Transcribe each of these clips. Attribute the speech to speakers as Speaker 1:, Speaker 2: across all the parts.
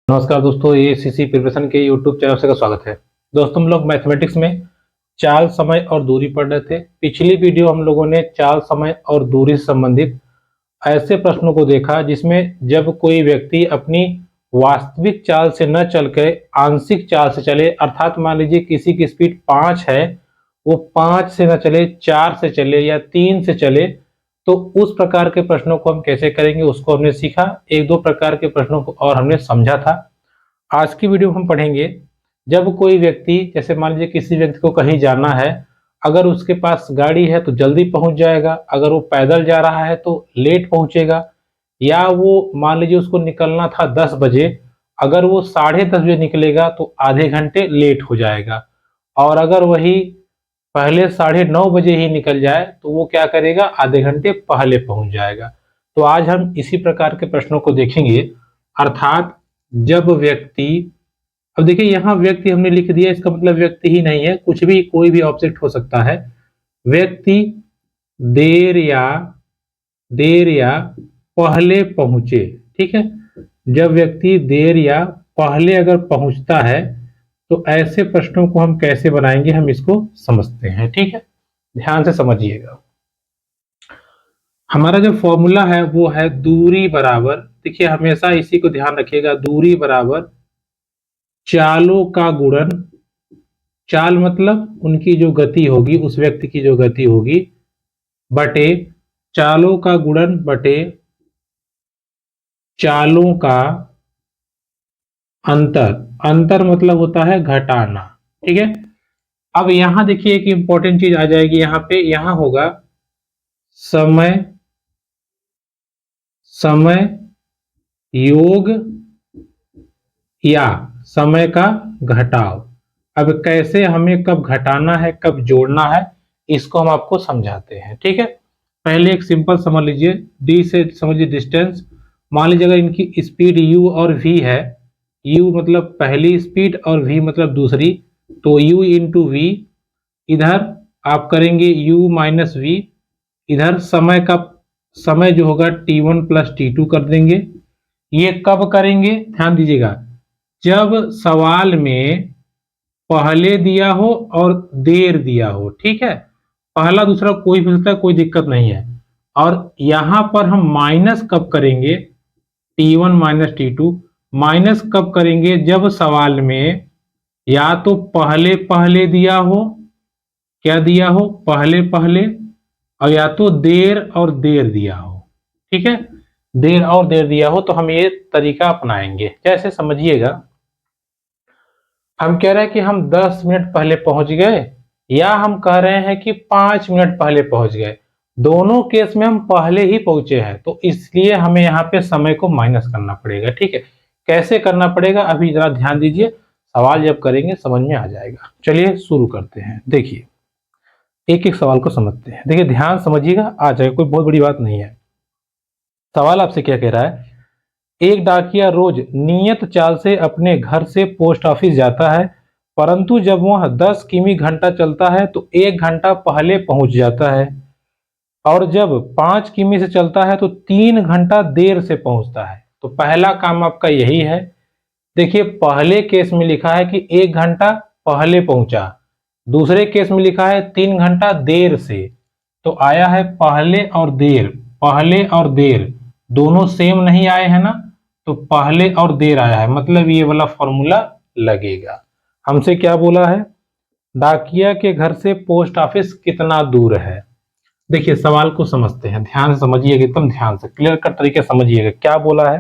Speaker 1: नमस्कार दोस्तों, ये सीसी प्रिपरेशन के यूट्यूब चैनल से का स्वागत है। दोस्तों, हम लोग मैथमेटिक्स में चाल, समय और दूरी पढ़ रहे थे। पिछली वीडियो हम लोगों ने चाल, समय और दूरी से संबंधित ऐसे प्रश्नों को देखा जिसमें जब कोई व्यक्ति अपनी वास्तविक चाल से न चल के आंशिक चाल से चले, अर्थात मान लीजिए किसी की स्पीड 5 है, वो 5 से न चले, 4 से चले या 3 से चले, तो उस प्रकार के प्रश्नों को हम कैसे करेंगे उसको हमने सीखा। एक दो प्रकार के प्रश्नों को और हमने समझा था। आज की वीडियो हम पढ़ेंगे जब कोई व्यक्ति, जैसे मान लीजिए किसी व्यक्ति को कहीं जाना है, अगर उसके पास गाड़ी है तो जल्दी पहुंच जाएगा, अगर वो पैदल जा रहा है तो लेट पहुंचेगा, या वो मान लीजिए उसको निकलना था 10 बजे, अगर वो 10:30 बजे निकलेगा तो आधे घंटे लेट हो जाएगा। और अगर वही पहले 9:30 बजे ही निकल जाए तो वो क्या करेगा, आधे घंटे पहले पहुंच जाएगा। तो आज हम इसी प्रकार के प्रश्नों को देखेंगे। अर्थात जब व्यक्ति, अब देखिए यहाँ व्यक्ति हमने लिख दिया, इसका मतलब व्यक्ति ही नहीं है, कुछ भी कोई भी ऑब्जेक्ट हो सकता है। व्यक्ति देर या पहले पहुंचे, ठीक है। जब व्यक्ति देर या पहले अगर पहुंचता है तो ऐसे प्रश्नों को हम कैसे बनाएंगे, हम इसको समझते हैं, ठीक है। ध्यान से समझिएगा। हमारा जो फॉर्मूला है वो है दूरी बराबर, देखिए हमेशा इसी को ध्यान रखिएगा, दूरी बराबर चालों का गुणन। चाल मतलब उनकी जो गति होगी, उस व्यक्ति की जो गति होगी, बटे चालों का गुणन बटे चालों का अंतर। अंतर मतलब होता है घटाना, ठीक है। अब यहां देखिए एक इंपॉर्टेंट चीज आ जाएगी यहां पे, यहां होगा समय योग या समय का घटाव। अब कैसे हमें कब घटाना है कब जोड़ना है इसको हम आपको समझाते हैं, ठीक है। पहले एक सिंपल समझ लीजिए, डी से समझिए डिस्टेंस। मान लीजिए अगर इनकी स्पीड u और v है, u मतलब पहली स्पीड और v मतलब दूसरी, तो u इंटू वी, इधर आप करेंगे u माइनस वी, इधर समय जो होगा t1 प्लस t2 कर देंगे। ये कब करेंगे, ध्यान दीजिएगा, जब सवाल में पहले दिया हो और देर दिया हो, ठीक है। पहला दूसरा कोई भी सकता है, कोई दिक्कत नहीं है। और यहां पर हम माइनस कब करेंगे, t1 माइनस t2, माइनस कब करेंगे, जब सवाल में या तो पहले पहले दिया हो, क्या दिया हो, पहले पहले, और या तो देर और देर दिया हो, ठीक है। देर और देर दिया हो तो हम ये तरीका अपनाएंगे। जैसे समझिएगा, हम कह रहे हैं कि हम 10 मिनट पहले पहुंच गए, या हम कह रहे हैं कि 5 मिनट पहले पहुंच गए, दोनों केस में हम पहले ही पहुंचे हैं, तो इसलिए हमें यहाँ पे समय को माइनस करना पड़ेगा, ठीक है। कैसे करना पड़ेगा अभी जरा ध्यान दीजिए, सवाल जब करेंगे समझ में आ जाएगा। चलिए शुरू करते हैं। देखिए एक एक सवाल को समझते हैं। देखिए ध्यान समझिएगा, आ जाएगा, कोई बहुत बड़ी बात नहीं है। सवाल आपसे क्या कह रहा है, एक डाकिया रोज नियत चाल से अपने घर से पोस्ट ऑफिस जाता है, परंतु जब वह 10 किमी घंटा चलता है तो 1 घंटा पहले पहुंच जाता है, और जब 5 किमी से चलता है तो 3 घंटा देर से पहुंचता है। तो पहला काम आपका यही है। देखिए पहले केस में लिखा है कि 1 घंटा पहले पहुंचा, दूसरे केस में लिखा है 3 घंटा देर से, तो आया है पहले और देर। पहले और देर दोनों सेम नहीं आए हैं ना, तो पहले और देर आया है, मतलब ये वाला फॉर्मूला लगेगा। हमसे क्या बोला है, डाकिया के घर से पोस्ट ऑफिस कितना दूर है। देखिए सवाल को समझते हैं, ध्यान से समझिएगा, एकदम ध्यान से क्लियर कट तरीके समझिएगा। क्या बोला है,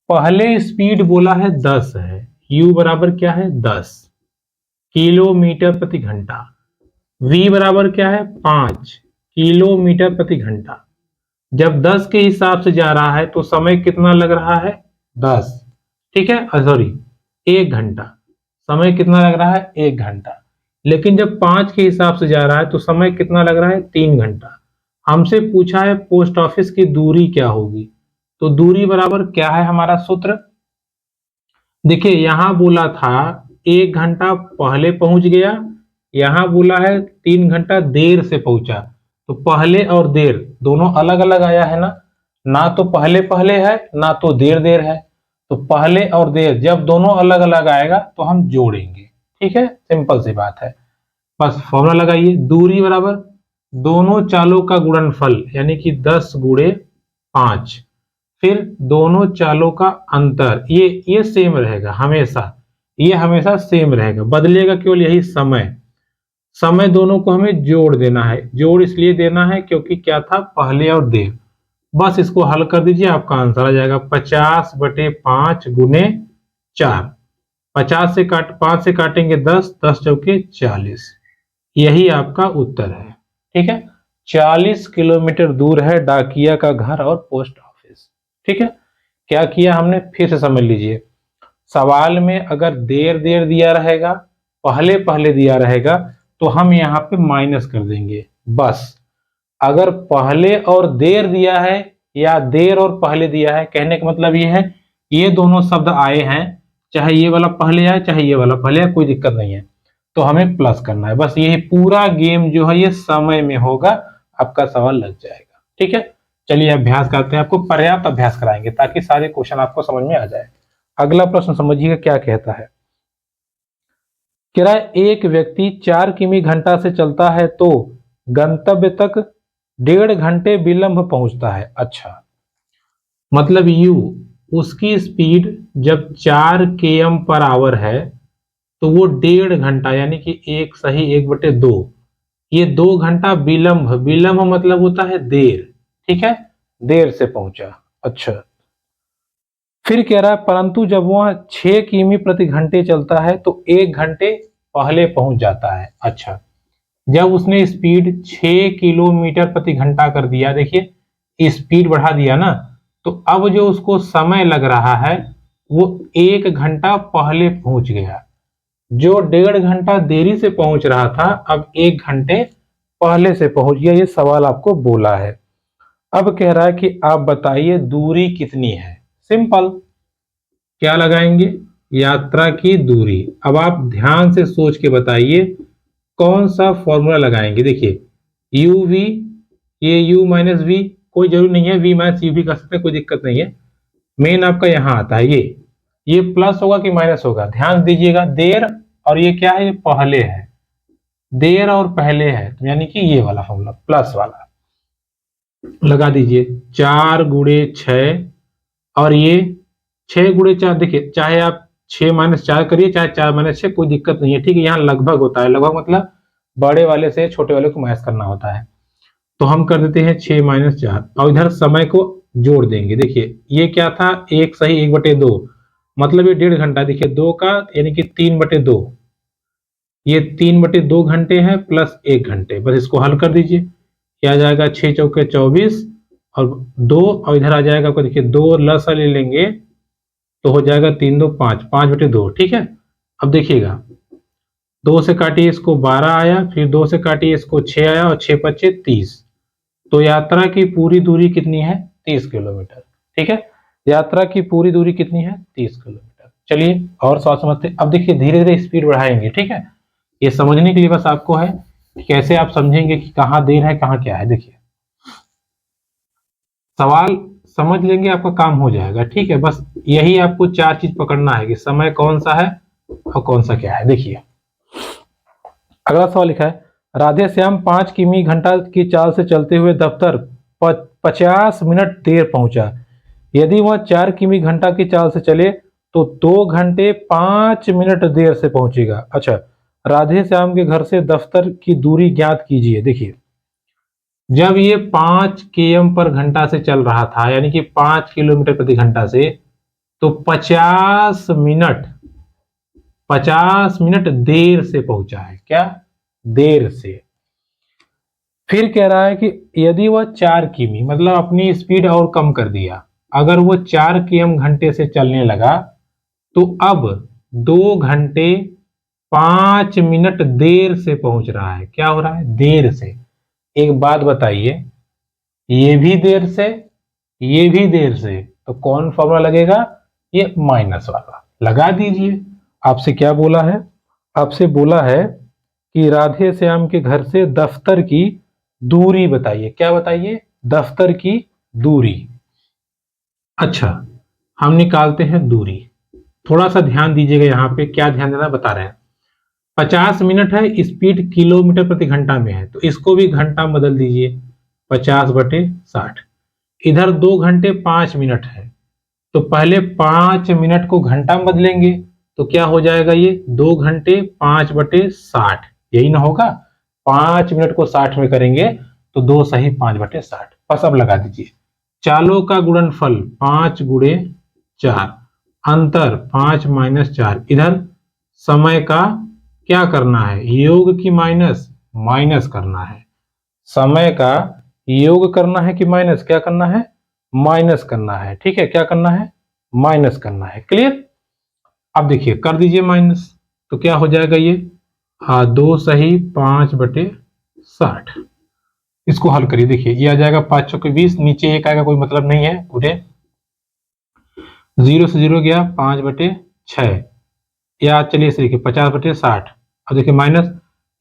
Speaker 1: पहले स्पीड बोला है 10 है, u बराबर क्या है 10 किलोमीटर प्रति घंटा, v बराबर क्या है 5 किलोमीटर प्रति घंटा। जब 10 के हिसाब से जा रहा है तो समय कितना लग रहा है 10, ठीक है, सॉरी 1 घंटा। समय कितना लग रहा है 1 घंटा। लेकिन जब 5 के हिसाब से जा रहा है तो समय कितना लग रहा है 3 घंटा। हमसे पूछा है पोस्ट ऑफिस की दूरी क्या होगी, तो दूरी बराबर क्या है हमारा सूत्र। देखिए यहां बोला था 1 घंटा पहले पहुंच गया, यहां बोला है 3 घंटा देर से पहुंचा, तो पहले और देर दोनों अलग अलग आया है ना, ना तो पहले पहले है ना तो देर देर है। तो पहले और देर जब दोनों अलग अलग आएगा तो हम जोड़ेंगे। ठीक है, सिंपल सी बात है। बस फॉर्मूला लगाइए, दूरी बराबर दोनों चालों का गुणनफल यानी कि 10 गुणे 5, फिर दोनों चालों का अंतर, ये सेम रहेगा हमेशा, ये हमेशा सेम रहेगा, बदलेगा केवल यही समय। समय दोनों को हमें जोड़ देना है, जोड़ इसलिए देना है क्योंकि क्या था, पहले और देर। बस इसको हल कर दीजिए, आपका आंसर आ जाएगा 50/5 गुने 4। 5 से काटेंगे 10, 10 चौके 40, यही आपका उत्तर है। ठीक है, 40 किलोमीटर दूर है डाकिया का घर और पोस्ट ऑफिस। ठीक है, क्या किया हमने, फिर से समझ लीजिए। सवाल में अगर देर देर दिया रहेगा, पहले पहले दिया रहेगा, तो हम यहाँ पे माइनस कर देंगे बस। अगर पहले और देर दिया है या देर और पहले दिया है, कहने का मतलब ये है ये दोनों शब्द आए हैं, चाहे ये वाला पहले आए चाहे ये वाला पहले आए, कोई दिक्कत नहीं है, तो हमें प्लस करना है। बस यही पूरा गेम जो है ये समय में होगा, आपका सवाल लग जाएगा। ठीक है, चलिए अभ्यास करते हैं, आपको पर्याप्त अभ्यास कराएंगे ताकि सारे क्वेश्चन आपको समझ में आ जाए। अगला प्रश्न समझिएगा क्या कहता है। कह रहा है एक व्यक्ति 4 किमी घंटा से चलता है तो गंतव्य तक 1.5 घंटे विलंब पहुंचता है। अच्छा, मतलब यू उसकी स्पीड जब 4 km/h है तो वो 1.5 घंटा यानी कि 1/2, ये 2 घंटा विलंब, विलंब मतलब होता है देर। ठीक है, देर से पहुंचा। अच्छा, फिर कह रहा है परंतु जब वह 6 किमी प्रति घंटे चलता है तो 1 घंटे पहले पहुंच जाता है। अच्छा, जब उसने स्पीड 6 किलोमीटर प्रति घंटा कर दिया, देखिए स्पीड बढ़ा दिया ना, तो अब जो उसको समय लग रहा है वो 1 घंटा पहले पहुंच गया। जो 1.5 घंटा देरी से पहुंच रहा था अब 1 घंटे पहले से पहुंच गया। ये सवाल आपको बोला है। अब कह रहा है कि आप बताइए दूरी कितनी है। सिंपल, क्या लगाएंगे, यात्रा की दूरी। अब आप ध्यान से सोच के बताइए कौन सा फॉर्मूला लगाएंगे। देखिए यू वी, ये यू माइनस वी, कोई जरूरी नहीं है वी माइनस यू भी कर सकते हैं, कोई दिक्कत नहीं है। मेन आपका यहां आता है ये प्लस होगा कि माइनस होगा, ध्यान दीजिएगा। देर और ये क्या है, ये पहले है, देर और पहले है, तो यानी कि ये वाला फॉर्मूला प्लस वाला लगा दीजिए। 4 गुणे 6 और ये 6 गुणे 4, देखिए चाहे आप 6-4 करिए चाहे 4-6, कोई दिक्कत नहीं है। ठीक है, यहाँ लगभग होता है, लगभग मतलब बड़े वाले से छोटे वाले को माइनस करना होता है, तो हम कर देते हैं 6-4 और इधर समय को जोड़ देंगे। देखिए ये क्या था, 1/2, मतलब ये 1.5 घंटा। देखिए 2 का यानी कि 3/2, ये 3/2 घंटे है प्लस 1 घंटे। बस इसको हल कर दीजिए, क्या आ जाएगा 6 चौके 24 और 2, और इधर आ जाएगा आपको, देखिए 2 लसा ले लेंगे तो हो जाएगा 3 2 5, 5/2। ठीक है, अब देखिएगा 2 से काटिए इसको 12 आया, फिर 2 से काटिए इसको 6 आया और 6×5 = 30। तो यात्रा की पूरी दूरी कितनी है, 30 किलोमीटर। ठीक है, यात्रा की पूरी दूरी कितनी है, 30 किलोमीटर। चलिए और सवाल समझते हैं। अब देखिए धीरे धीरे स्पीड बढ़ाएंगे। ठीक है, ये समझने के लिए बस आपको है कि कैसे आप समझेंगे कि कहाँ देर है कहाँ क्या है। देखिए सवाल समझ लेंगे आपका काम हो जाएगा। ठीक है, बस यही आपको 4 चीज पकड़ना है कि समय कौन सा है और कौन सा क्या है। देखिए अगला सवाल लिखा है राधे श्याम 5 किमी घंटा की चाल से चलते हुए दफ्तर 50 मिनट देर पहुंचा। यदि वह 4 किमी घंटा की चाल से चले तो 2 घंटे 5 मिनट देर से पहुंचेगा। अच्छा, राधे श्याम के घर से दफ्तर की दूरी ज्ञात कीजिए। देखिए जब ये 5 km/घंटा से चल रहा था यानी कि 5 किलोमीटर प्रति घंटा से, तो 50 मिनट देर से पहुंचा है। क्या, देर से। फिर कह रहा है कि यदि वह 4 किमी मतलब अपनी स्पीड और कम कर दिया, अगर वो 4 km घंटे से चलने लगा तो अब 2 घंटे 5 मिनट देर से पहुंच रहा है। क्या हो रहा है, देर से। एक बात बताइए, ये भी देर से ये भी देर से, तो कौन फॉर्मूला लगेगा, ये माइनस वाला लगा दीजिए। आपसे क्या बोला है, आपसे बोला है कि राधे श्याम के घर से दफ्तर की दूरी बताइए। क्या बताइए, दफ्तर की दूरी। अच्छा, हम निकालते हैं दूरी। थोड़ा सा ध्यान दीजिएगा, यहाँ पे क्या ध्यान देना बता रहे हैं। 50 मिनट है, स्पीड किलोमीटर प्रति घंटा में है, तो इसको भी घंटा में बदल दीजिए, 50/60। इधर 2 घंटे 5 मिनट है, तो पहले 5 मिनट को घंटा में बदलेंगे, तो क्या हो जाएगा, ये 2 घंटे 5/60, यही ना होगा। 5 मिनट को 60 में करेंगे तो 2 सही 5/60। बस अब लगा दीजिए। चालों का गुणनफल 5 गुणे 4, अंतर 5 - 4। इधर समय का क्या करना है, योग की माइनस, माइनस करना है। समय का योग करना है कि माइनस, क्या करना है, माइनस करना है। ठीक है, क्या करना है, माइनस करना है। क्लियर। अब देखिए कर दीजिए माइनस, तो क्या हो जाएगा ये, 2 सही 5/60। इसको हल करिए, देखिए ये आ जाएगा 5 चौके 20, नीचे 1 आएगा, कोई मतलब नहीं है, उठे 0 से 0 गया, 5/6, या चलिए इसे देखिए 50/60। अब देखिए माइनस,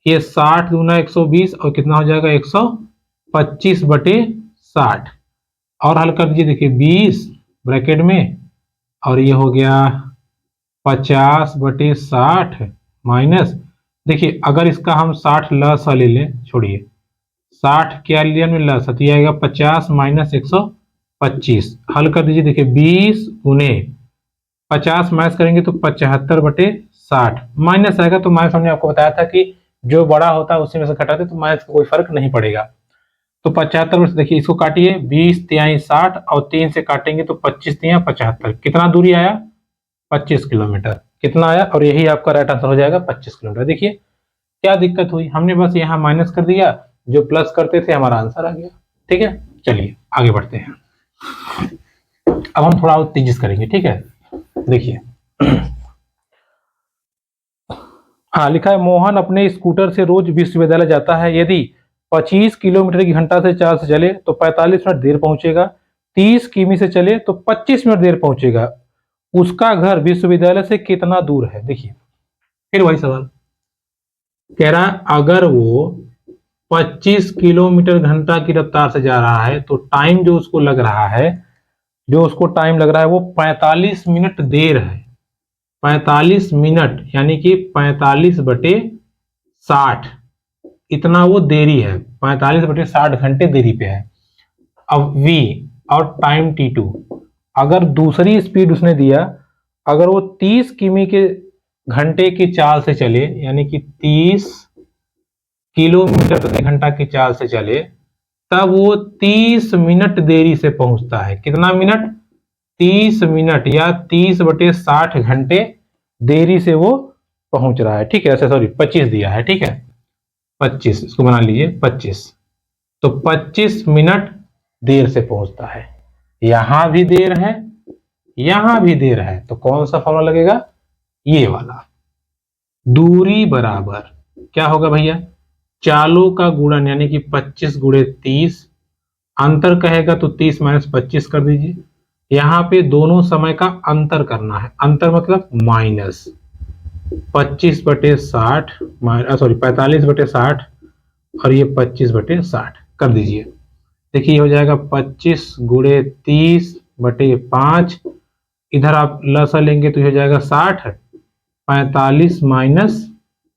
Speaker 1: ये 60 दूना 120 और कितना हो जाएगा 125/60। और हल कर दीजिए, देखिए 20 ब्रैकेट में, और ये हो गया 50/60 माइनस, देखिए अगर इसका हम 60 लसा ले लें, छोड़िए 60 क्या लिया में लसा, तो ये आएगा 50 - 125। हल कर दीजिए, देखिए 20 गुने 50 माइनस करेंगे तो 75/60 माइनस आएगा। तो माइनस हमने आपको बताया था कि जो बड़ा होता है उसी में से घटाते तो माइनस का कोई फर्क नहीं पड़ेगा। तो 75 से देखिए इसको काटिए, 20 तिहाई 60 और 3 से काटेंगे तो 25 तिहाई 75। कितना दूरी आया, 25 किलोमीटर। कितना आया, और यही आपका राइट आंसर हो जाएगा 25 किलोमीटर। देखिए क्या दिक्कत हुई, हमने बस यहाँ माइनस कर दिया, जो प्लस करते थे हमारा आंसर आ गया। ठीक है, चलिए आगे बढ़ते हैं। अब हम थोड़ा और तेजी से करेंगे। ठीक है, देखिए हाँ लिखा है, मोहन अपने स्कूटर से रोज विश्वविद्यालय जाता है। यदि 25 किलोमीटर की घंटा से 4 से चले तो 45 मिनट देर पहुंचेगा, 30 किमी से चले तो 25 मिनट देर पहुंचेगा। उसका घर विश्वविद्यालय से कितना दूर है। देखिए फिर वही सवाल कह रहा है, अगर वो 25 किलोमीटर घंटा की रफ्तार से जा रहा है तो टाइम जो उसको लग रहा है, जो उसको टाइम लग रहा है वो 45 मिनट देर है। 45 मिनट यानी कि 45/60, इतना वो देरी है, 45/60 घंटे देरी पे है। अब v और टाइम t2, अगर दूसरी स्पीड उसने दिया, अगर वो 30 किमी के घंटे की चाल से चले, यानी कि 30 किलोमीटर प्रति घंटा की चाल से चले, तब वो 30 मिनट देरी से पहुंचता है। कितना मिनट, 30 मिनट या 30/60 घंटे देरी से वो पहुंच रहा है। ठीक है, सॉरी 25 दिया है। ठीक है 25, इसको बना लीजिए 25, तो 25 मिनट देर से पहुंचता है। यहां भी देर है, यहां भी देर है, तो कौन सा फॉर्मूला लगेगा, ये वाला। दूरी बराबर क्या होगा भैया, चालों का गुणन, यानी कि 25 गुणे 30, अंतर कहेगा तो 30 - 25 कर दीजिए। यहां पे दोनों समय का अंतर करना है, अंतर मतलब माइनस 25/60, सॉरी 45/60, और ये 25/60 कर दीजिए। देखिए हो जाएगा 25 गुणे 30/5, इधर आप लसा लेंगे तो हो जाएगा 60, 45 -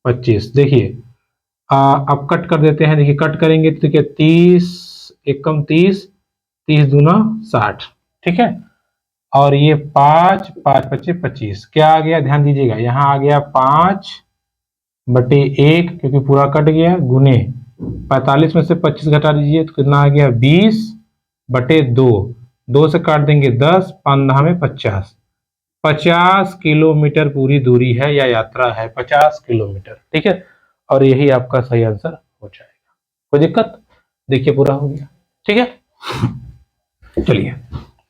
Speaker 1: 25। देखिए अब कट कर देते हैं, देखिए कट करेंगे तो देखिए 30 एकम 30, 30 दूना 60। ठीक है, और ये 5 5 25 25, क्या आ गया ध्यान दीजिएगा, यहाँ आ गया 5/1 क्योंकि पूरा कट गया, गुने 45 में से 25 घटा दीजिए तो कितना आ गया 20/2, 2 से काट देंगे 10, 15 में 50, 50 किलोमीटर पूरी दूरी है या यात्रा है, 50 किलोमीटर। ठीक है, और यही आपका सही आंसर हो जाएगा। कोई दिक्कत, देखिए पूरा हो गया। ठीक है, चलिए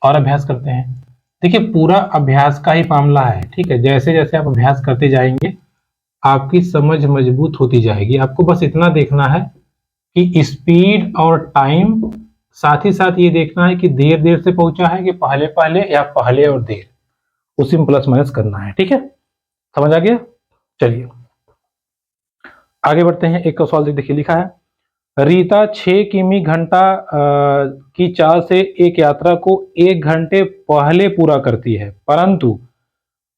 Speaker 1: और अभ्यास करते हैं। देखिए पूरा अभ्यास का ही मामला है। ठीक है, जैसे जैसे आप अभ्यास करते जाएंगे आपकी समझ मजबूत होती जाएगी। आपको बस इतना देखना है कि स्पीड और टाइम, साथ ही साथ ये देखना है कि देर देर से पहुंचा है कि पहले पहले या पहले और देर, उसी में प्लस माइनस करना है। ठीक है, समझ आ गया। चलिए आगे बढ़ते हैं। एक का सवाल देखिए लिखा है, रीता 6 किमी घंटा की चाल से एक यात्रा को 1 घंटे पहले पूरा करती है, परंतु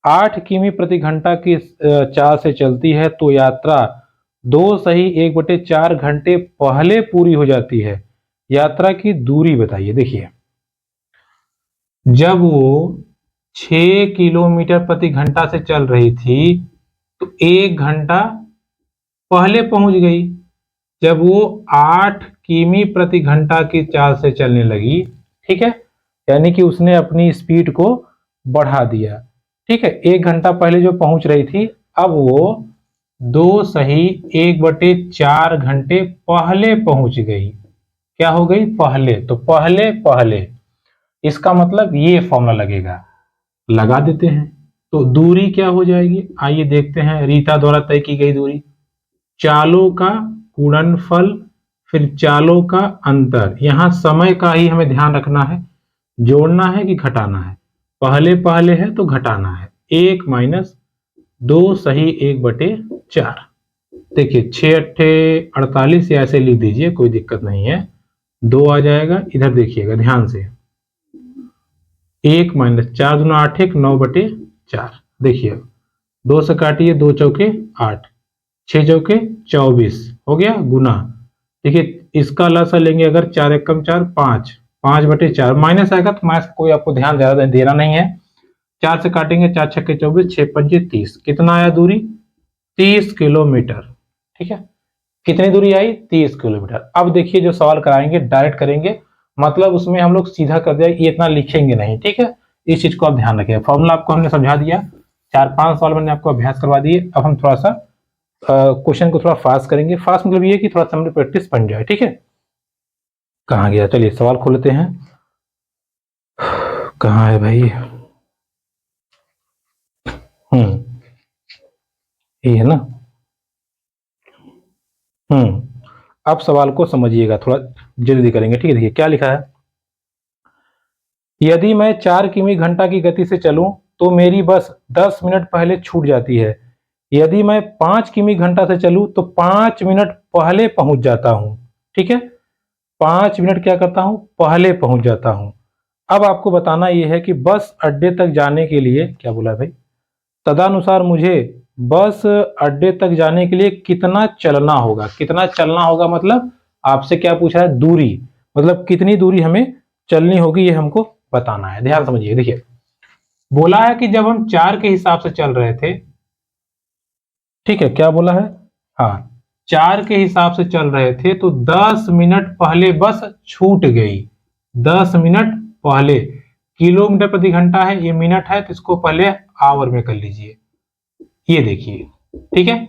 Speaker 1: 8 किमी प्रति घंटा की चाल से चलती है तो यात्रा 2 = 1/4 घंटे पहले पूरी हो जाती है। यात्रा की दूरी बताइए। देखिए, जब वो 6 किलोमीटर प्रति घंटा से चल रही थी तो 1 घंटा पहले पहुंच गई। जब वो 8 किमी प्रति घंटा की चाल से चलने लगी, ठीक है, यानी कि उसने अपनी स्पीड को बढ़ा दिया, ठीक है, 1 घंटा पहले जो पहुंच रही थी, अब वो 2 = 1/4 घंटे पहले पहुंच गई। क्या हो गई? पहले। तो पहले पहले, इसका मतलब ये फॉर्मूला लगेगा, लगा देते हैं। तो दूरी क्या हो जाएगी? आइए देखते हैं। रीता द्वारा तय की गई दूरी, चालों का गुणनफल फिर चालों का अंतर। यहां समय का ही हमें ध्यान रखना है, जोड़ना है कि घटाना है। पहले पहले है तो घटाना है। 1 - 2 सही 1/4। देखिए 6 × 8 = 48, या ऐसे लिख दीजिए, कोई दिक्कत नहीं है। 2 आ जाएगा। इधर देखिएगा ध्यान से, 1 - 4 दूना 8 1 9/4। देखिए 2 से काटिए, 2 चौके 8, 6 चौके 24 हो गया गुना। देखिए इसका लसा लेंगे अगर, 4 एकम 4 5, 5/4 माइनस आएगा, तो माइनस कोई आपको ध्यान ज्यादा देना नहीं है। 4 से काटेंगे, 4 छक्के 24, 6 पंजे 30। कितना आया दूरी? 30 किलोमीटर। ठीक है, कितनी दूरी आई? 30 किलोमीटर। अब देखिए जो सवाल कराएंगे डायरेक्ट करेंगे, मतलब उसमें हम लोग सीधा कर दिया, ये इतना लिखेंगे नहीं। ठीक है, इस चीज को आप ध्यान रखिए। फॉर्मूला आपको हमने समझा दिया, 4-5 सवाल मैंने आपको अभ्यास करवा दिए। अब हम थोड़ा सा क्वेश्चन को थोड़ा फास्ट करेंगे। फास्ट मतलब ये कि थोड़ा सा प्रैक्टिस बन जाए। ठीक है, कहाँ गया? चलिए सवाल खोल लेते हैं। कहाँ है भाई? ये है ना। अब सवाल को समझिएगा, थोड़ा जल्दी करेंगे। ठीक है, देखिए क्या लिखा है। यदि मैं 4 किमी घंटा की गति से चलूं तो मेरी बस 10 मिनट पहले छूट जाती है। यदि मैं 5 किमी घंटा से चलूं तो 5 मिनट पहले पहुंच जाता हूं। ठीक है, 5 मिनट क्या करता हूं? पहले पहुंच जाता हूं। अब आपको बताना यह है कि बस अड्डे तक जाने के लिए, क्या बोला भाई, तदनुसार मुझे बस अड्डे तक जाने के लिए कितना चलना होगा। कितना चलना होगा मतलब आपसे क्या पूछा है? दूरी, मतलब कितनी दूरी हमें चलनी होगी, ये हमको बताना है। ध्यान समझिए। देखिए बोला है कि जब हम 4 के हिसाब से चल रहे थे, ठीक है, क्या बोला है? हाँ, 4 के हिसाब से चल रहे थे तो 10 मिनट पहले बस छूट गई। 10 मिनट पहले। किलोमीटर प्रति घंटा है, ये मिनट है, तो इसको पहले आवर में कर लीजिए। ये देखिए, ठीक है,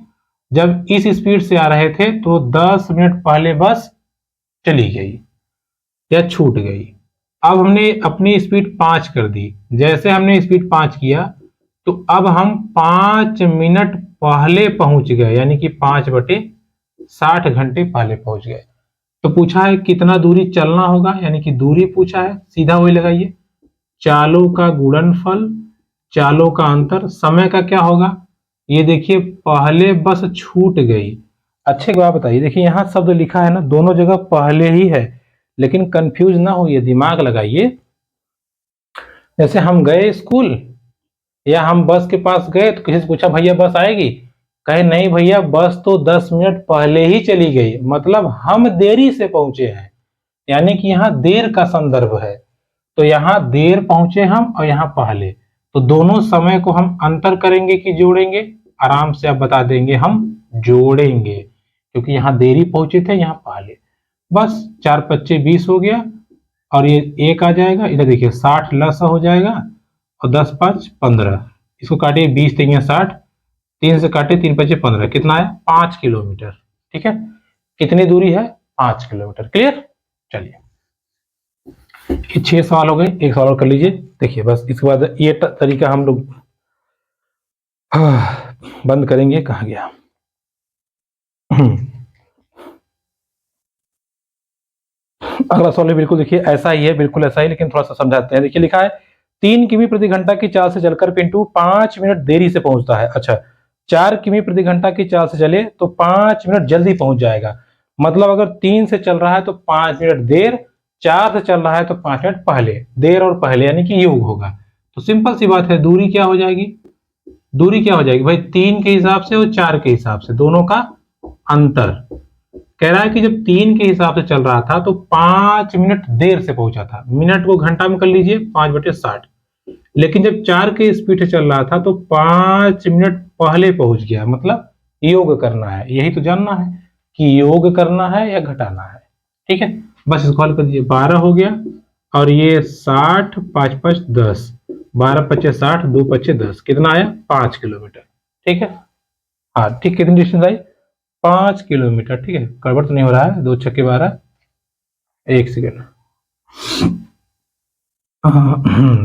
Speaker 1: जब इस स्पीड से आ रहे थे तो 10 मिनट पहले बस चली गई या छूट गई। अब हमने अपनी स्पीड 5 कर दी। जैसे हमने स्पीड 5 किया तो अब हम 5 मिनट पहले पहुंच गए, यानी कि 5/60 घंटे पहले पहुंच गए। तो पूछा है कितना दूरी चलना होगा, यानी कि दूरी पूछा है, सीधा वही लगाइए। चालों का गुणनफल, चालों का अंतर, समय का क्या होगा? ये देखिए पहले बस छूट गई। अच्छे बात बताइए, देखिए यहाँ शब्द लिखा है ना, दोनों जगह पहले ही है, लेकिन कंफ्यूज ना होइए, दिमाग लगाइए। जैसे हम गए स्कूल या हम बस के पास गए तो किसी से पूछा भैया बस आएगी, कहे नहीं भैया बस तो 10 मिनट पहले ही चली गई, मतलब हम देरी से पहुंचे हैं, यानी कि यहाँ देर का संदर्भ है। तो यहाँ देर पहुंचे हम और यहाँ पहले, तो दोनों समय को हम अंतर करेंगे कि जोड़ेंगे? आराम से आप बता देंगे, हम जोड़ेंगे, क्योंकि यहाँ देरी पहुंचे थे, यहाँ पहले। बस 4 × 25 20 हो गया, और ये 1 आ जाएगा। इधर देखिए 60 लस हो जाएगा, और 10 × 5 = 15। इसको काटिए, 20 × 3 = 60, 3 से काटे, 3 × 5 = 15। कितना है? 5 किलोमीटर। ठीक है, कितनी दूरी है? 5 किलोमीटर। क्लियर? चलिए, ये 6 सवाल हो गए, एक सवाल और कर लीजिए। देखिए बस इसके बाद ये तरीका हम लोग बंद करेंगे। कहाँ गया? अगला सवाल बिल्कुल देखिए ऐसा ही है, बिल्कुल ऐसा ही, लेकिन थोड़ा सा समझाते हैं। देखिए लिखा है 3 किमी प्रति घंटा की चाल से चलकर पिंटू 5 मिनट देरी से पहुंचता है। अच्छा, 4 किमी प्रति घंटा की चाल से चले तो 5 मिनट जल्दी पहुंच जाएगा। मतलब अगर 3 से चल रहा है तो 5 मिनट देर, 4 से चल रहा है तो 5 मिनट पहले, देर और पहले यानी कि योग होगा। तो सिंपल सी बात है, दूरी क्या हो जाएगी, दूरी क्या हो जाएगी भाई, 3 के हिसाब से और 4 के हिसाब से, दोनों का अंतर। कह रहा है कि जब 3 के हिसाब से चल रहा था तो 5 मिनट देर से पहुंचा था, मिनट को घंटा में कर लीजिए 5/60, लेकिन जब 4 के स्पीड से चल रहा था तो 5 मिनट पहले पहुंच गया। मतलब योग करना है, यही तो जानना है कि योग करना है या घटाना है। ठीक है, बस इसको हल कर दीजिए। 12 हो गया और ये 60, 5 5 10, 12 5 60, 2 5 10, कितना आया 5 किलोमीटर। ठीक है, हाँ ठीक, कितनी डिस्टेंस आई 5 किलोमीटर। ठीक है, गड़बड़ तो नहीं हो रहा है, 2 छक्के 12, 1 सेकेंड,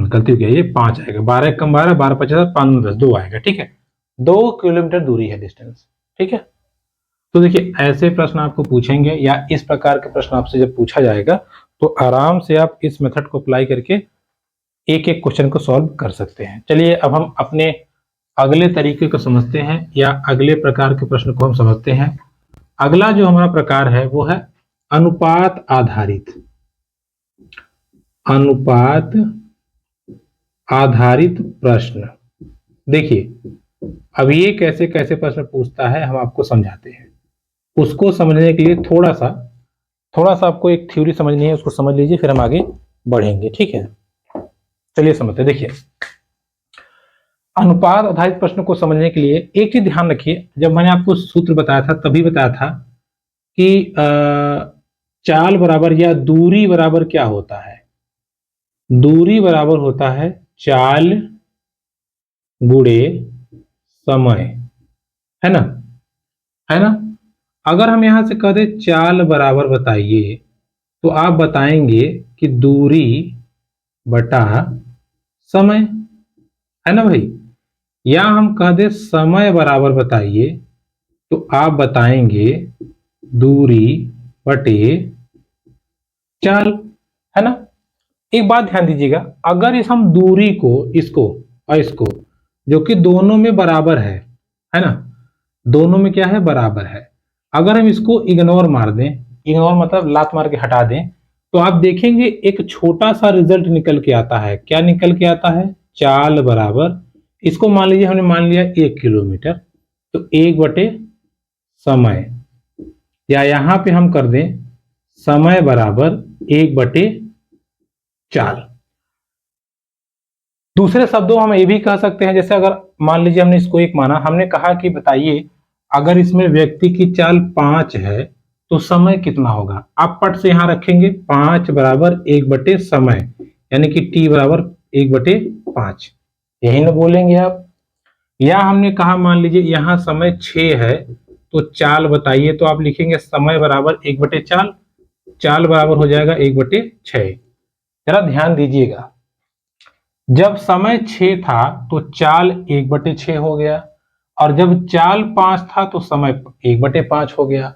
Speaker 1: गलती हो गया, ये 5 आएगा, 12 कम 12, 12 50, 5 10, 2 आएगा। ठीक है, 2 किलोमीटर दूरी है डिस्टेंस। ठीक है, तो देखिए ऐसे प्रश्न आपको पूछेंगे या इस प्रकार के प्रश्न आपसे जब पूछा जाएगा तो आराम से आप इस मेथड को अप्लाई करके एक एक क्वेश्चन को सॉल्व कर सकते हैं। चलिए अब हम अपने अगले तरीके को समझते हैं या अगले प्रकार के प्रश्न को हम समझते हैं। अगला जो हमारा प्रकार है वो है अनुपात आधारित, अनुपात आधारित प्रश्न। देखिए अब ये कैसे कैसे प्रश्न पूछता है हम आपको समझाते हैं। उसको समझने के लिए थोड़ा सा आपको एक थ्योरी समझनी है, उसको समझ लीजिए फिर हम आगे बढ़ेंगे। ठीक है, चलिए समझते हैं। देखिए अनुपात आधारित प्रश्न को समझने के लिए एक चीज ध्यान रखिए, जब मैंने आपको सूत्र बताया था तभी बताया था कि चाल बराबर या दूरी बराबर क्या होता है, दूरी बराबर होता है चाल गुणे समय, है ना, है ना। अगर हम यहां से कह दें चाल बराबर बताइए तो आप बताएंगे कि दूरी बटा समय, है ना भाई। या हम कह दें समय बराबर बताइए तो आप बताएंगे दूरी बटे चाल, है ना। एक बात ध्यान दीजिएगा, अगर इस हम दूरी को, इसको और इसको, जो कि दोनों में बराबर है ना, दोनों में क्या है बराबर है, अगर हम इसको इग्नोर मार दें, इग्नोर मतलब लात मार के हटा दें, तो आप देखेंगे एक छोटा सा रिजल्ट निकल के आता है। क्या निकल के आता है, चाल बराबर, इसको मान लीजिए हमने मान लिया 1 किलोमीटर, तो 1 बटे समय, या यहां पे हम कर दें समय बराबर 1 बटे चाल। दूसरे शब्दों हम ये भी कह सकते हैं, जैसे अगर मान लीजिए हमने इसको 1 माना, हमने कहा कि बताइए अगर इसमें व्यक्ति की चाल 5 है तो समय कितना होगा। आप पट से यहां रखेंगे 5 बराबर 1 बटे समय, यानी कि टी बराबर 1 बटे 5, यही ना बोलेंगे आप। या हमने कहा मान लीजिए यहां समय 6 है तो चाल बताइए, तो आप लिखेंगे समय बराबर 1 बटे चाल, चाल बराबर हो जाएगा 1 बटे 6। जरा ध्यान दीजिएगा, जब समय 6 था तो चाल 1 बटे 6 हो गया, और जब चाल 5 था तो समय 1 बटे 5 हो गया।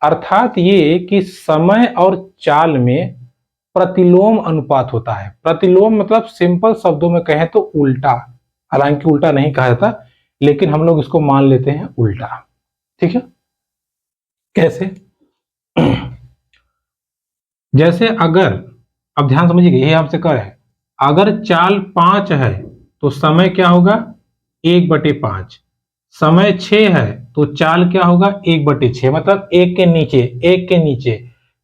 Speaker 1: अर्थात ये कि समय और चाल में प्रतिलोम अनुपात होता है। प्रतिलोम मतलब सिंपल शब्दों में कहें तो उल्टा, हालांकि उल्टा नहीं कहा जाता लेकिन हम लोग इसको मान लेते हैं उल्टा। ठीक है, कैसे, जैसे अगर, अब ध्यान समझिए यही आपसे कह रहे हैं, अगर चाल 5 है तो समय क्या होगा 1 बटे 5, समय 6 है तो चाल क्या होगा 1 बटे 6, मतलब एक के नीचे, एक के नीचे।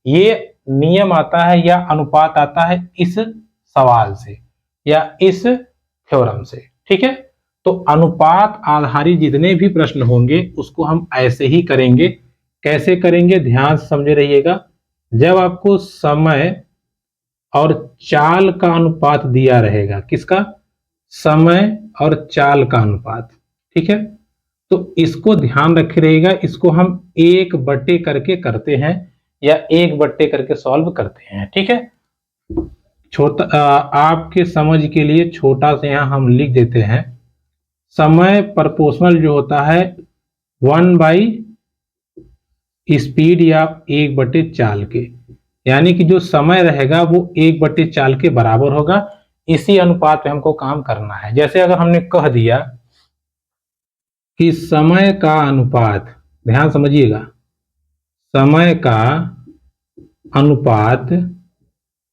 Speaker 1: ये नियम आता है या अनुपात आता है इस सवाल से या इस थ्योरम से। ठीक है, तो अनुपात आधारित जितने भी प्रश्न होंगे उसको हम ऐसे ही करेंगे। कैसे करेंगे ध्यान से समझे रहिएगा। जब आपको समय और चाल का अनुपात दिया रहेगा, किसका, समय और चाल का अनुपात, ठीक है, तो इसको ध्यान रखे रहेगा, इसको हम 1 बटे करके करते हैं या 1 बटे करके सॉल्व करते हैं। ठीक है, छोटा आपके समझ के लिए छोटा सा यहां हम लिख देते हैं, समय प्रोपोर्शनल जो होता है 1 बाई स्पीड या 1 बटे चाल के, यानी कि जो समय रहेगा वो 1 बटे चाल के बराबर होगा। इसी अनुपात पे हमको काम करना है। जैसे अगर हमने कह दिया कि समय का अनुपात, ध्यान समझिएगा, समय का अनुपात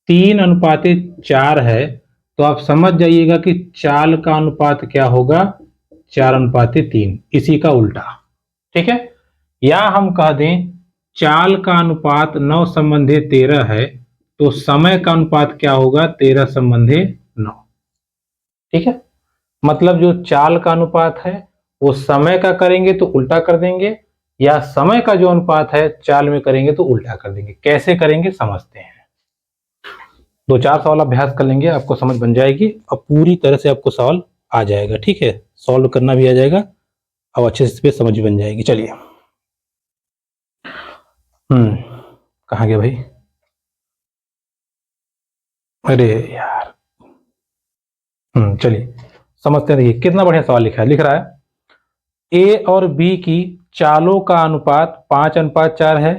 Speaker 1: 3:4 है, तो आप समझ जाइएगा कि चाल का अनुपात क्या होगा, 4:3, इसी का उल्टा। ठीक है, या हम कह दें चाल का अनुपात 9:13 है, तो समय का अनुपात क्या होगा, 13:9। ठीक है, मतलब जो चाल का अनुपात है वो समय का करेंगे तो उल्टा कर देंगे, या समय का जो अनुपात है चाल में करेंगे तो उल्टा कर देंगे। कैसे करेंगे समझते हैं। 2-4 सवाल अभ्यास कर लेंगे, आपको समझ बन जाएगी और पूरी तरह से आपको सवाल आ जाएगा। ठीक है, सॉल्व करना भी आ जाएगा और अच्छे से इस पे समझ भी बन जाएगी। चलिए, कहाँ गया भाई, अरे यार, चलिए समझते हैं। देखिए कितना बढ़िया सवाल लिखा है, लिख रहा है ए और बी की चालों का अनुपात 5:4 है।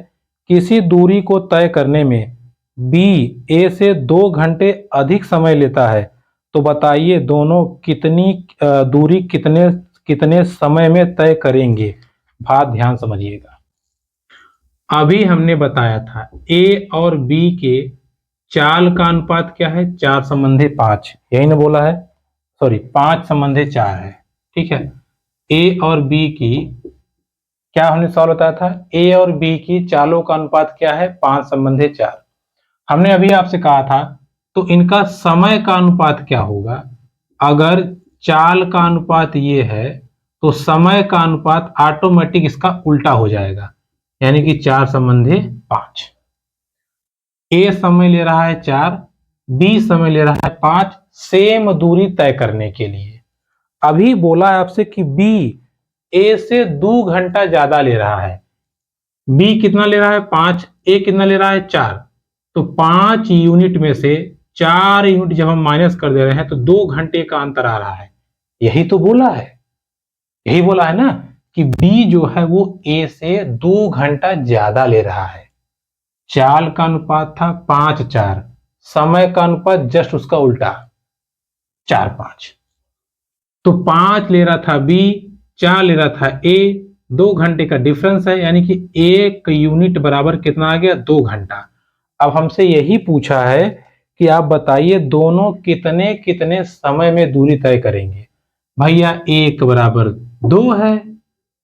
Speaker 1: किसी दूरी को तय करने में बी ए से 2 घंटे अधिक समय लेता है, तो बताइए दोनों कितनी दूरी कितने कितने समय में तय करेंगे। बात ध्यान समझिएगा। अभी हमने बताया था ए और बी के चाल का अनुपात क्या है, 4:5, यही ना बोला है, सॉरी 5:4 है। ठीक है, ए और बी की क्या हमने सवाल बताया था, ए और बी की चालों का अनुपात क्या है, 5:4। हमने अभी आपसे कहा था तो इनका समय का अनुपात क्या होगा। अगर चाल का अनुपात ये है तो समय का अनुपात ऑटोमेटिक इसका उल्टा हो जाएगा, यानी कि 4:5। ए समय ले रहा है 4, बी समय ले रहा है 5, सेम दूरी तय करने के लिए। अभी बोला है आपसे कि बी ए से 2 घंटा ज्यादा ले रहा है। बी कितना ले रहा है, 5, ए कितना ले रहा है, 4। तो 5 यूनिट में से 4 यूनिट जब हम माइनस कर दे रहे हैं तो 2 घंटे का अंतर आ रहा है। यही तो बोला है, यही बोला है ना कि बी जो है वो ए से 2 घंटा ज्यादा ले रहा है। चाल का अनुपात था 5:4, समय का अनुपात जस्ट उसका उल्टा 4:5। तो 5 ले रहा था बी, 4 ले रहा था ए, 2 घंटे का डिफरेंस है, यानी कि 1 यूनिट बराबर कितना आ गया, 2 घंटा। अब हमसे यही पूछा है कि आप बताइए दोनों कितने कितने समय में दूरी तय करेंगे। भैया 1 बराबर 2 है,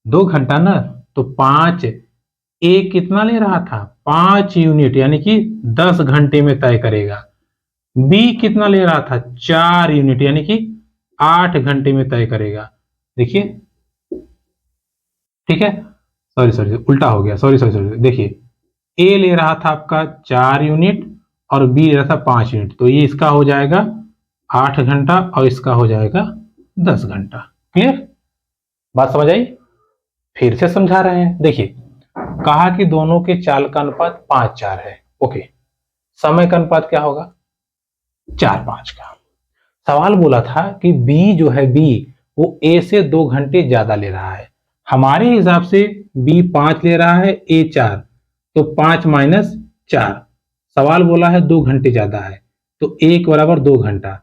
Speaker 1: 2 घंटा ना, तो 5, ए कितना ले रहा था, 5 यूनिट, यानी कि 10 घंटे में तय करेगा। बी कितना ले रहा था, 4 यूनिट, यानी कि 8 घंटे में तय करेगा। देखिए, ठीक है, सॉरी सॉरी उल्टा हो गया, सॉरी सॉरी सॉरी। देखिए ए ले रहा था आपका 4 यूनिट और बी ले रहा था 5 यूनिट, तो ये इसका हो जाएगा 8 घंटा और इसका हो जाएगा 10 घंटा। क्लियर, बात समझ आई। फिर से समझा रहे हैं। देखिए कहा कि दोनों के चाल का अनुपात 5:4 है। ओके, समय का अनुपात क्या होगा, 4:5 का। सवाल बोला था कि बी जो है, बी वो ए से 2 घंटे ज्यादा ले रहा है। हमारे हिसाब से बी 5 ले रहा है, ए 4, तो 5 माइनस 4। सवाल बोला है 2 घंटे ज्यादा है, तो 1 बराबर 2 घंटा,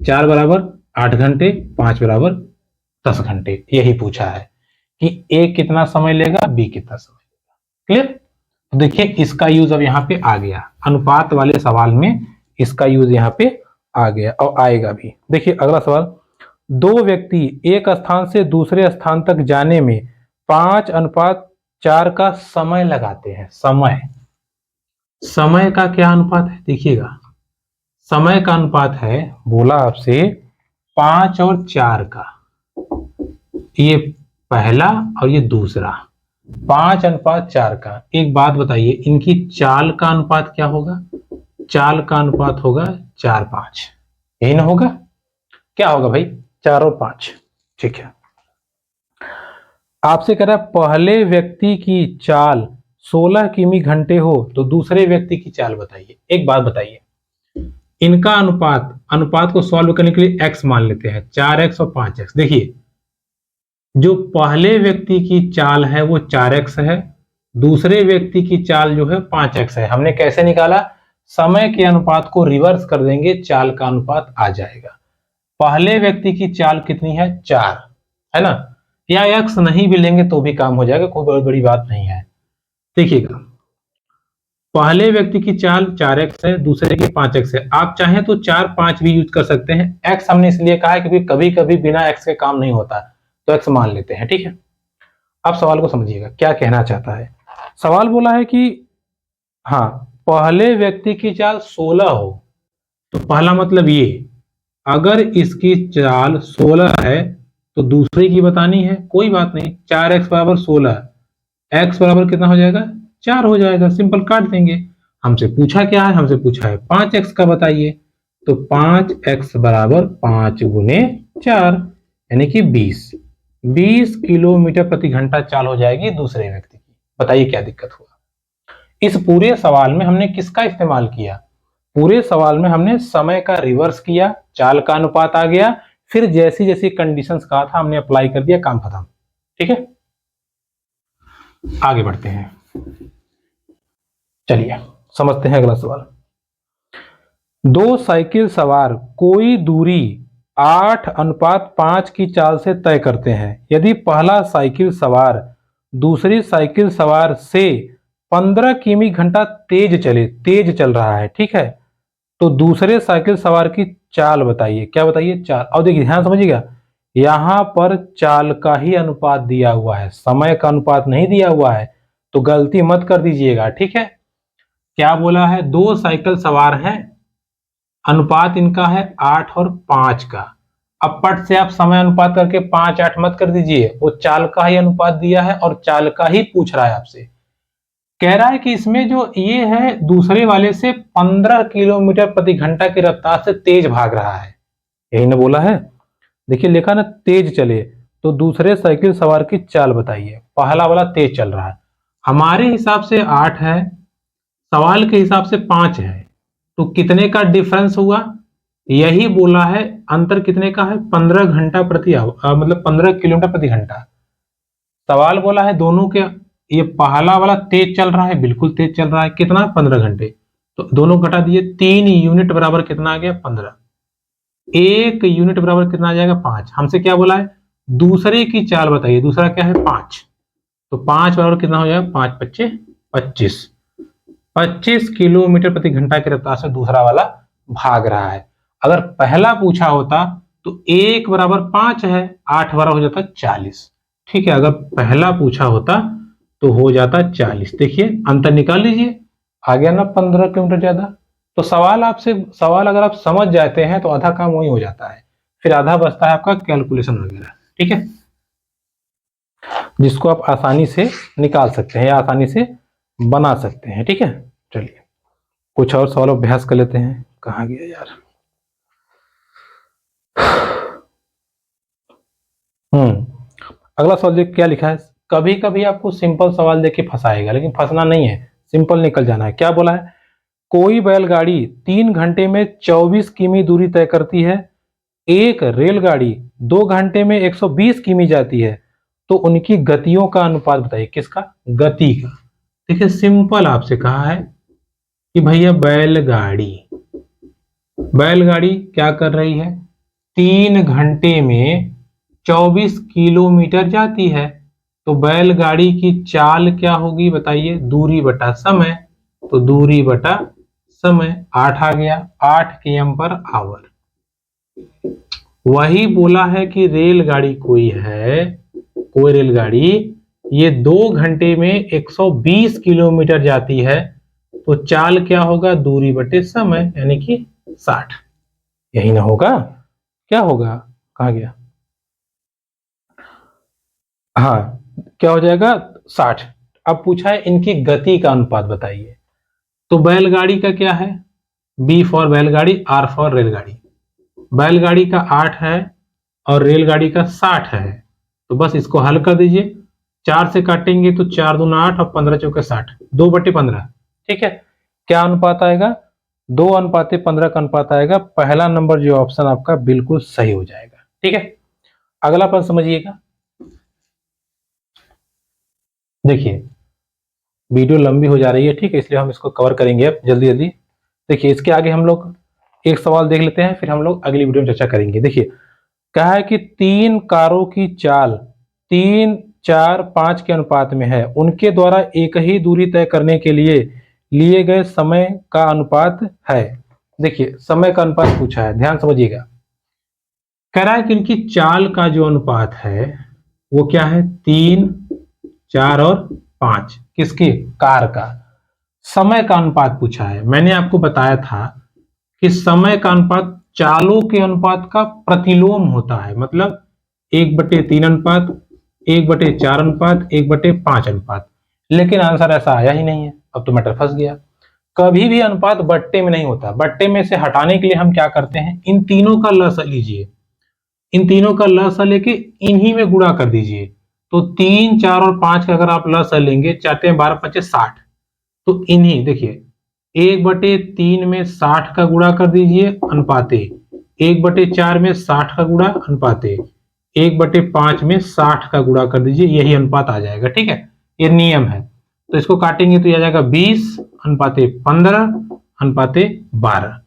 Speaker 1: 4 बराबर 8 घंटे, 5 बराबर 10 घंटे। यही पूछा है कि ए कितना समय लेगा, बी कितना समय लेगा। क्लियर, तो देखिए इसका यूज अब यहाँ पे आ गया, अनुपात वाले सवाल में इसका यूज यहाँ पे आ गया और आएगा भी। देखिए अगला सवाल, 2 व्यक्ति एक स्थान से दूसरे स्थान तक जाने में 5:4 का समय लगाते हैं। समय, समय का क्या अनुपात है, देखिएगा समय का अनुपात है, बोला आपसे 5 और 4 का, ये पहला और ये दूसरा, 5:4 का। एक बात बताइए, इनकी चाल का अनुपात क्या होगा, चाल का अनुपात होगा 4:5, यही ना होगा। क्या होगा भाई, 4 और 5। ठीक है, आपसे कह रहा है पहले व्यक्ति की चाल 16 किमी घंटे हो तो दूसरे व्यक्ति की चाल बताइए। एक बात बताइए, इनका अनुपात, अनुपात को सॉल्व करने के लिए x मान लेते हैं, 4x और 5x। देखिए जो पहले व्यक्ति की चाल है वो 4x है, दूसरे व्यक्ति की चाल जो है 5x है। हमने कैसे निकाला, समय के अनुपात को रिवर्स कर देंगे, चाल का अनुपात आ जाएगा। पहले व्यक्ति की चाल कितनी है, 4 है ना, या x नहीं भी लेंगे तो भी काम हो जाएगा, कोई बहुत बड़ी बात नहीं है। देखिएगा पहले व्यक्ति की चाल 4x है, दूसरे की 5x है। आप चाहें तो 4, 5 भी यूज कर सकते हैं। x हमने इसलिए कहा है क्योंकि कभी कभी बिना x के काम नहीं होता, तो x मान लेते हैं, ठीक है। अब सवाल को समझिएगा क्या कहना चाहता है। सवाल बोला है कि हाँ, पहले व्यक्ति की चाल 16 हो, तो पहला मतलब ये, अगर इसकी चाल 16 है तो दूसरे की बतानी है, कोई बात नहीं। 4x बराबर 16, x बराबर कितना हो जाएगा, 4 हो जाएगा, सिंपल काट देंगे। हमसे पूछा क्या है, हमसे पूछा है 5x का बताइए, तो 5x बराबर 5 गुने 4 यानी कि 20 किलोमीटर प्रति घंटा चाल हो जाएगी दूसरे व्यक्ति की। बताइए क्या दिक्कत हुआ। इस पूरे सवाल में हमने किसका इस्तेमाल किया, पूरे सवाल में हमने समय का रिवर्स किया, चाल का अनुपात आ गया, फिर जैसी जैसी कंडीशंस कहा था हमने अप्लाई कर दिया, काम खत्म, ठीक है। आगे बढ़ते हैं, चलिए समझते हैं अगला सवाल। दो साइकिल सवार कोई दूरी 8:5 की चाल से तय करते हैं। यदि पहला साइकिल सवार दूसरी साइकिल सवार से 15 किमी घंटा तेज चल रहा है, ठीक है, तो दूसरे साइकिल सवार की चाल बताइए। क्या बताइए, चाल। अब देखिए ध्यान समझिएगा, यहां पर चाल का ही अनुपात दिया हुआ है, समय का अनुपात नहीं दिया हुआ है, तो गलती मत कर दीजिएगा, ठीक है। क्या बोला है, दो साइकिल सवार हैं, अनुपात इनका है 8 और 5 का। अब पट से आप समय अनुपात करके 5, 8 मत कर दीजिए, वो चाल का ही अनुपात दिया है और चाल का ही पूछ रहा है आपसे। कह रहा है कि इसमें जो ये है दूसरे वाले से 15 किलोमीटर प्रति घंटा की रफ्तार से तेज भाग रहा है, यही ना बोला है। देखिए लिखा ना तेज चले, तो दूसरे साइकिल सवार की चाल बताइए। पहला वाला तेज चल रहा है, हमारे हिसाब से 8 है, सवाल के हिसाब से 5 है, तो कितने का डिफरेंस हुआ, यही बोला है। अंतर कितने का है, 15 घंटा मतलब 15 किलोमीटर प्रति घंटा। सवाल बोला है दोनों के, ये पहला वाला तेज चल रहा है, बिल्कुल तेज चल रहा है, कितना, 15 घंटे, तो दोनों घटा दिए, 3 यूनिट बराबर कितना आ गया, 15। 1 यूनिट बराबर कितना आ जाएगा, 5। हमसे क्या बोला है, दूसरे की चाल बताइए, दूसरा क्या है, 5, तो 5 बराबर कितना हो जाएगा, 5 पच्चे 25। 25 किलोमीटर प्रति घंटा की रफ्तार से दूसरा वाला भाग रहा है। अगर पहला पूछा होता तो 1 बराबर 5 है, 8 बराबर हो जाता 40, ठीक है। अगर पहला पूछा होता तो हो जाता 40। देखिए अंतर निकाल लीजिए, आ गया ना 15 किलोमीटर ज्यादा। तो सवाल अगर आप समझ जाते हैं तो आधा काम वही हो जाता है, फिर आधा बचता है आपका कैलकुलेशन वगैरह, ठीक है, जिसको आप आसानी से निकाल सकते हैं या आसानी से बना सकते हैं, ठीक है। चलिए कुछ और सवाल अभ्यास कर लेते हैं, कहाँ गया यार। अगला सवाल देख क्या लिखा है। कभी कभी आपको सिंपल सवाल देके फंसाएगा, लेकिन फंसना नहीं है, सिंपल निकल जाना है। क्या बोला है, कोई बैलगाड़ी 3 घंटे में 24 किमी दूरी तय करती है, एक रेलगाड़ी 2 घंटे में 120 किमी जाती है, तो उनकी गतियों का अनुपात बताइए। किसका, गति का। देखिए सिंपल आपसे कहा है कि भैया बैलगाड़ी क्या कर रही है, 3 घंटे में 24 किलोमीटर जाती है, तो बैलगाड़ी की चाल क्या होगी बताइए, दूरी बटा समय, तो दूरी बटा समय 8 आ गया, 8 km पर आवर। वही बोला है कि रेलगाड़ी कोई रेलगाड़ी ये 2 घंटे में 120 किलोमीटर जाती है, तो चाल क्या होगा, दूरी बटे समय यानी कि 60। यही ना होगा, क्या होगा, कहा गया, हाँ क्या हो जाएगा, 60। अब पूछा है इनकी गति का अनुपात बताइए, तो बैलगाड़ी का क्या है, बी फॉर बैलगाड़ी, आर फॉर रेलगाड़ी। बैलगाड़ी का 8 है और रेलगाड़ी का 60 है, तो बस इसको हल कर दीजिए। 4 से काटेंगे तो 4 दूना 8 और 15 चौके 60, 2/15, ठीक है। क्या अनुपात आएगा, 2:15 का अनुपात आएगा। पहला नंबर जो ऑप्शन आपका बिल्कुल सही हो जाएगा, ठीक है। अगला प्रश्न समझिएगा। देखिए वीडियो लंबी हो जा रही है, ठीक है, इसलिए हम इसको कवर करेंगे अब जल्दी जल्दी। देखिए इसके आगे हम लोग एक सवाल देख लेते हैं, फिर हम लोग अगली वीडियो में चर्चा करेंगे। देखिए कहा है कि 3 कारों की चाल 3, 4, 5 के अनुपात में है, उनके द्वारा एक ही दूरी तय करने के लिए लिए गए समय का अनुपात है। देखिए समय का अनुपात पूछा है, ध्यान समझिएगा। कह रहा है कि इनकी चाल का जो अनुपात है वो क्या है, 3, 4 और 5। किसकी, कार का। समय का अनुपात पूछा है। मैंने आपको बताया था कि समय का अनुपात चालों के अनुपात का प्रतिलोम होता है, मतलब 1/3 अनुपात, 1/4 अनुपात, 1/5 अनुपात। लेकिन आंसर ऐसा आया ही नहीं है। अब तो मैटर फंस गया। कभी भी अनुपात बट्टे में नहीं होता। बट्टे में से हटाने के लिए हम क्या करते हैं, इन तीनों का लसा लीजिए, इन तीनों का लसा लेके इन्हीं में गुणा कर दीजिए। तो 3, 4 और 5 का अगर आप लसा लेंगे, चाहते हैं 12, 5, 60, तो इन्हीं देखिए 1/3 में 60 का गुणा कर दीजिए अनुपाते, 1/4 में 60 का गुणा अनुपाते, 1/5 में 60 का गुणा कर दीजिए, यही अनुपात आ जाएगा। ठीक है, ये नियम है। तो इसको काटेंगे तो यह आ जाएगा 20 अनुपाते 15 अनुपाते 12।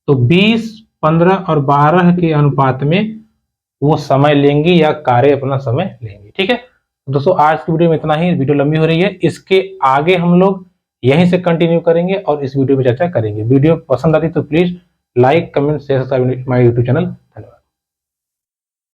Speaker 1: तो 20, 15 और 12 के अनुपात में वो समय लेंगी या कार्य अपना समय लेंगी। ठीक है दोस्तों, आज की वीडियो में इतना ही। वीडियो लंबी हो रही है, इसके आगे हम लोग यहीं से कंटिन्यू करेंगे और इस वीडियो में चर्चा करेंगे। वीडियो पसंद आती तो please like, comment, share, subscribe my YouTube channel